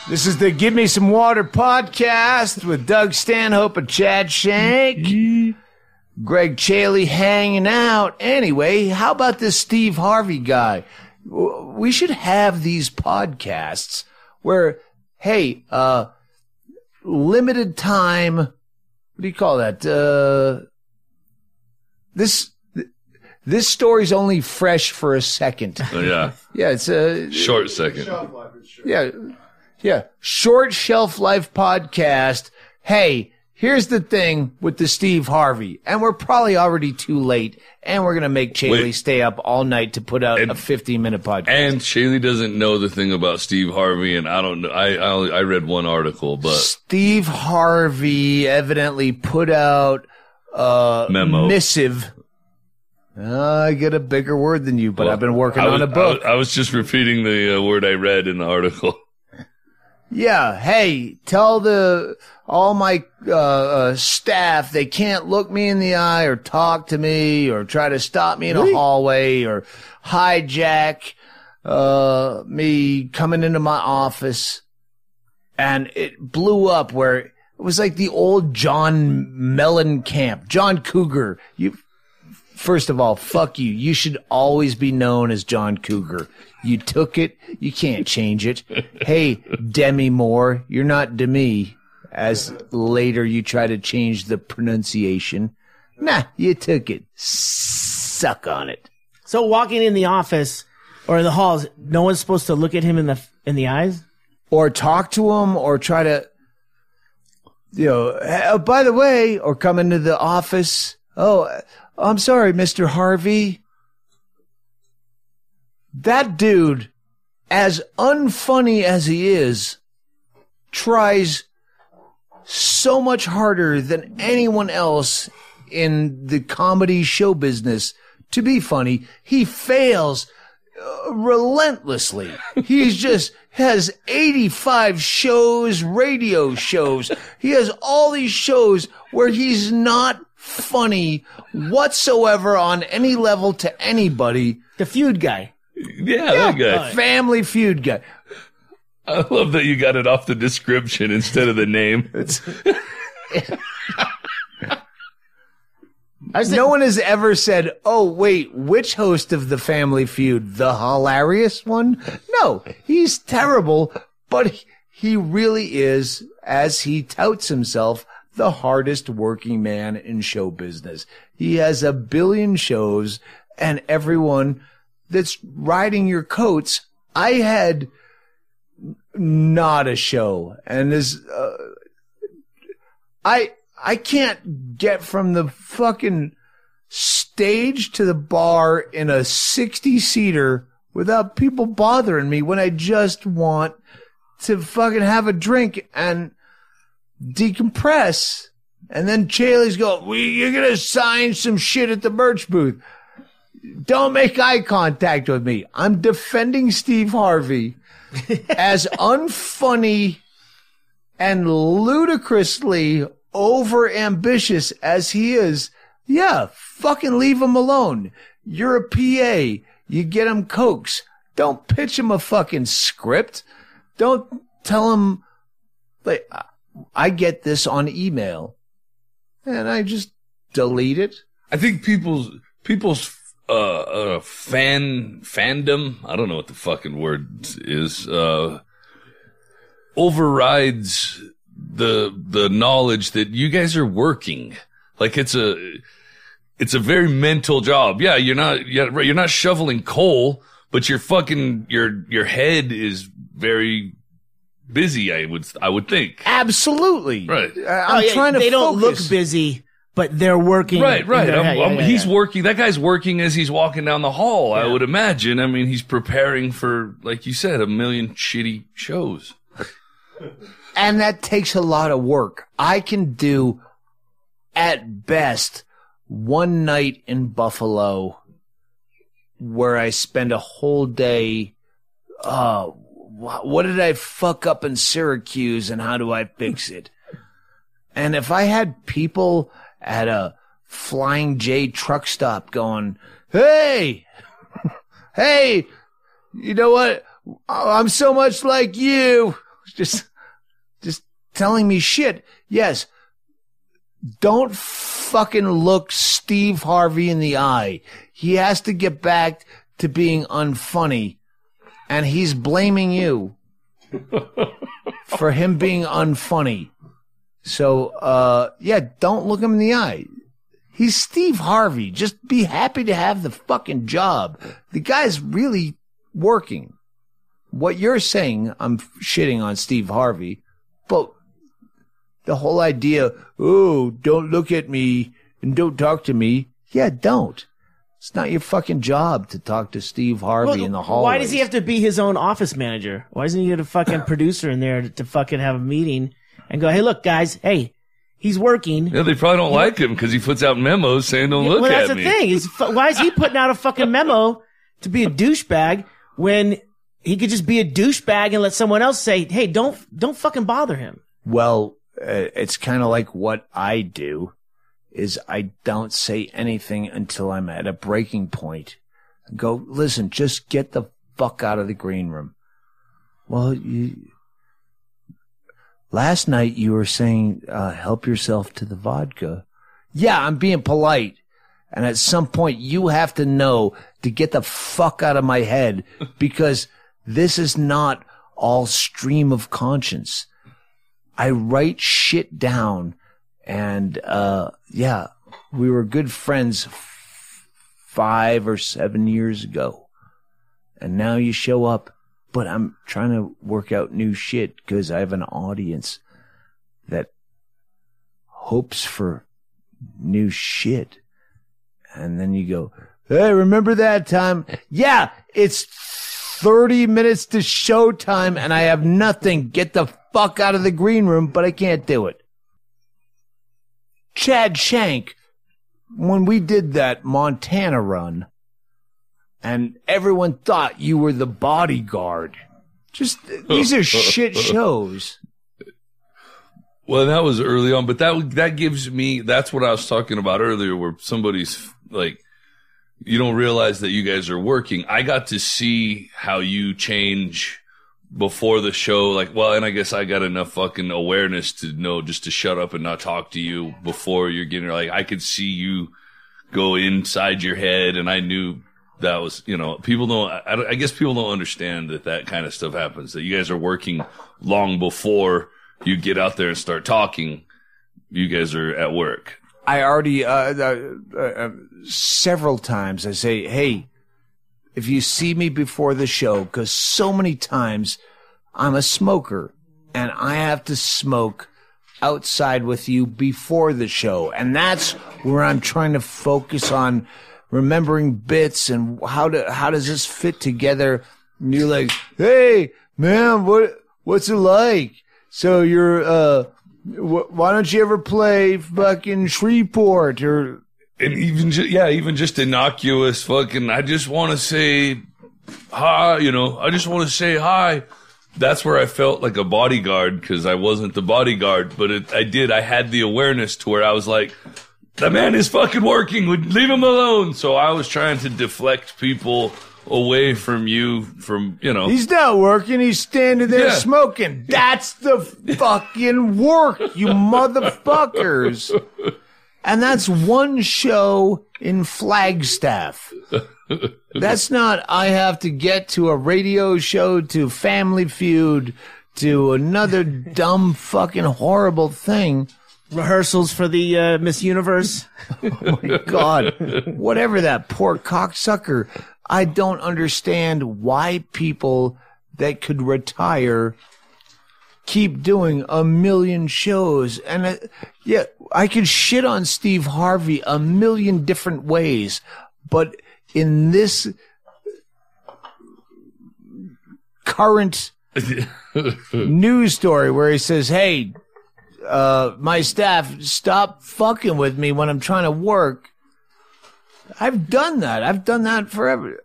This is the Give Me Some Water podcast with Doug Stanhope and Chad Shank. Ggreg, Chaille hanging out. Anyway, how about this Steve Harvey guy? We should have these podcasts where, hey, limited time, what do you call that? This story's only fresh for a second. Oh, yeah. Yeah, it's a short second. Yeah. Short shelf life podcast. Hey, here's the thing with the Steve Harvey, and we're probably already too late, and we're going to make Chaille stay up all night to put out a 15-minute podcast. And Chaille doesn't know the thing about Steve Harvey, and I don't know. I read one article, but Steve Harvey evidently put out a memo. Missive. I get a bigger word than you, but I've been working on a book. I was just repeating the word I read in the article. Yeah, hey, tell all my staff they can't look me in the eye or talk to me or try to stop me in a hallway or hijack me coming into my office. And it blew up where it was like the old John Mellencamp, John Cougar. First of all, fuck you. You should always be known as John Cougar. You took it. You can't change it. Hey, Demi Moore, you're not Demi, as later you try to change the pronunciation. Nah, you took it. Suck on it. So walking in the office or in the halls, no one's supposed to look at him in the eyes? Or talk to him or try to, hey, by the way, or come into the office. Oh, I'm sorry, Mr. Harvey. That dude, as unfunny as he is, tries so much harder than anyone else in the comedy show business to be funny. He fails relentlessly. He's just has 85 shows, radio shows. He has all these shows where he's not funny whatsoever on any level to anybody. The Feud guy. Yeah, that guy. Family Feud guy. I love that you got it off the description instead of the name. No one has ever said, oh, wait, which host of the Family Feud? The hilarious one? No, he's terrible, but he really is, as he touts himself, the hardest working man in show business. He has a billion shows, and everyone that's riding your coats. I had not a show, and I can't get from the fucking stage to the bar in a 60-seater without people bothering me when I just want to fucking have a drink and decompress. And then Chaille's going, you're going to sign some shit at the merch booth. Don't make eye contact with me. I'm defending Steve Harvey as unfunny and ludicrously over-ambitious as he is. Yeah, fucking leave him alone. You're a PA. You get him cokes. Don't pitch him a fucking script. Don't tell him, like, I get this on email, and I just delete it. I think people's fandom, I don't know what the fucking word is, overrides the knowledge that you guys are working. Like it's a very mental job. Yeah, you're not shoveling coal, but your head is very busy, I would think. Absolutely. Right. I'm trying to They don't look focus. busy, but they're working. Right. He's Yeah. working. That guy's working as he's walking down the hall, I would imagine. I mean, he's preparing for, like you said, a million shitty shows. And that takes a lot of work. I can do, at best, one night in Buffalo where I spend a whole day, what did I fuck up in Syracuse and how do I fix it? And if I had people at a Flying J truck stop going, hey, you know what? I'm so much like you. just telling me shit. Yes. Don't fucking look Steve Harvey in the eye. He has to get back to being unfunny, and he's blaming you for him being unfunny. So, don't look him in the eye. He's Steve Harvey. Just be happy to have the fucking job. The guy's really working. What you're saying, I'm shitting on Steve Harvey, but the whole idea, oh, don't look at me and don't talk to me. Yeah, don't. It's not your fucking job to talk to Steve Harvey in the hallways. Why does he have to be his own office manager? Why doesn't he get a fucking producer in there to fucking have a meeting and go, hey, look, guys, hey, he's working. Yeah, they probably don't like him because he puts out memos saying don't look at me. Well, that's the thing. Why is he putting out a fucking memo to be a douchebag when he could just be a douchebag and let someone else say, hey, don't fucking bother him? Well, it's kind of like what I do is I don't say anything until I'm at a breaking point. I go, listen, just get the fuck out of the green room. Well, last night you were saying, help yourself to the vodka. Yeah, I'm being polite. And at some point you have to know to get the fuck out of my head because this is not all stream of conscience. I write shit down, and we were good friends 5 or 7 years ago, and now you show up, but I'm trying to work out new shit because I have an audience that hopes for new shit, and then you go, hey, remember that time? Yeah, it's 30 minutes to showtime, and I have nothing. Get the fuck out of the green room, but I can't do it. Chad Shank, when we did that Montana run, and everyone thought you were the bodyguard. Just, these are shit shows. Well, that was early on, but that gives me, that's what I was talking about earlier, where somebody's like, you don't realize that you guys are working. I got to see how you change before the show, like, well, and I guess I got enough fucking awareness to know just to shut up and not talk to you before you're getting, like, I could see you go inside your head, and I knew that was, people don't, I guess people don't understand that kind of stuff happens, that you guys are working long before you get out there and start talking. You guys are at work. I already, several times I say, hey, if you see me before the show, because so many times I'm a smoker and I have to smoke outside with you before the show. And that's where I'm trying to focus on remembering bits and how does this fit together? And you're like, hey, man, what's it like? So you're, why don't you ever play fucking Shreveport or... And even just innocuous fucking, I just want to say hi, I just want to say hi. That's where I felt like a bodyguard, because I wasn't the bodyguard, but I had the awareness to where I was like, the man is fucking working, leave him alone. So I was trying to deflect people away from you, He's not working, he's standing there smoking. That's the fucking work, you motherfuckers. And that's one show in Flagstaff. That's not, I have to get to a radio show, to Family Feud, to another dumb fucking horrible thing. Rehearsals for the Miss Universe. Oh my God. Whatever that poor cocksucker. I don't understand why people that could retire keep doing a million shows. And I could shit on Steve Harvey a million different ways, but in this current news story where he says, hey, my staff, stop fucking with me when I'm trying to work. I've done that. I've done that forever.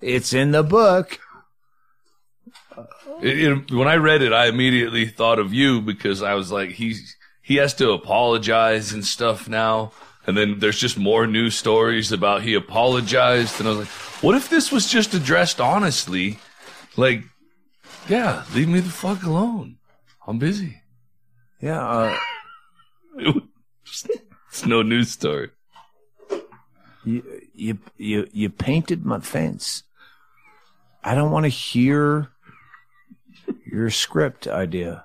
It's in the book. When I read it, I immediately thought of you, because I was like, he has to apologize and stuff now. And then there's just more news stories about he apologized. And I was like, what if this was just addressed honestly? Like, Yeah, leave me the fuck alone. I'm busy. Yeah. It's no news story. You painted my fence. I don't want to hear your script idea.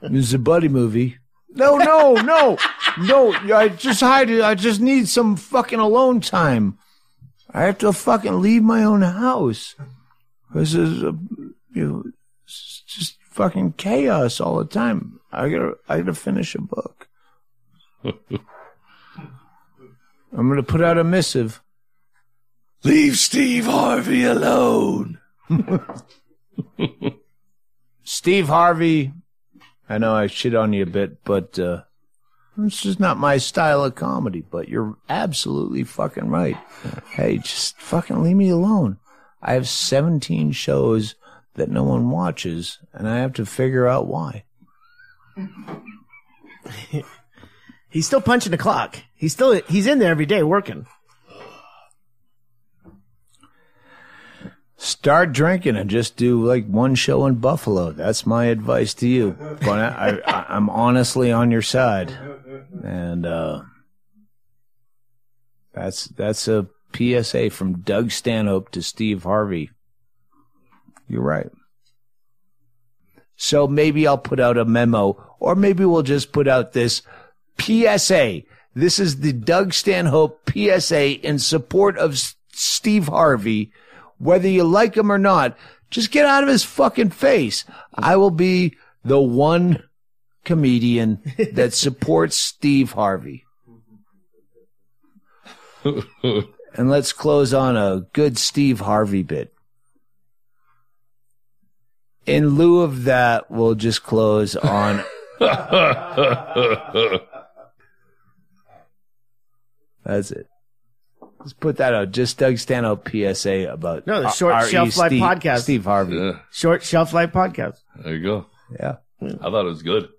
It's a buddy movie. No. I just need some fucking alone time. I have to fucking leave my own house. This is it's just fucking chaos all the time. I gotta finish a book. I'm gonna put out a missive. Leave Steve Harvey alone. Steve Harvey, I know I shit on you a bit, but it's just not my style of comedy. But you're absolutely fucking right. Hey, just fucking leave me alone. I have 17 shows that no one watches, and I have to figure out why. He's still punching the clock. He's in there every day working. Start drinking and just do like one show in Buffalo. That's my advice to you. But I'm honestly on your side, and that's a PSA from Doug Stanhope to Steve Harvey. You're right. So maybe I'll put out a memo, or maybe we'll just put out this PSA. This is the Doug Stanhope PSA in support of Steve Harvey. Whether you like him or not, just get out of his fucking face. I will be the one comedian that supports Steve Harvey. And let's close on a good Steve Harvey bit. In lieu of that, we'll just close on... That's it. Let's put that out. Just Doug Stanhope PSA about the Short Shelf Life podcast. Steve Harvey. Yeah. Short Shelf Life podcast. There you go. Yeah. I thought it was good.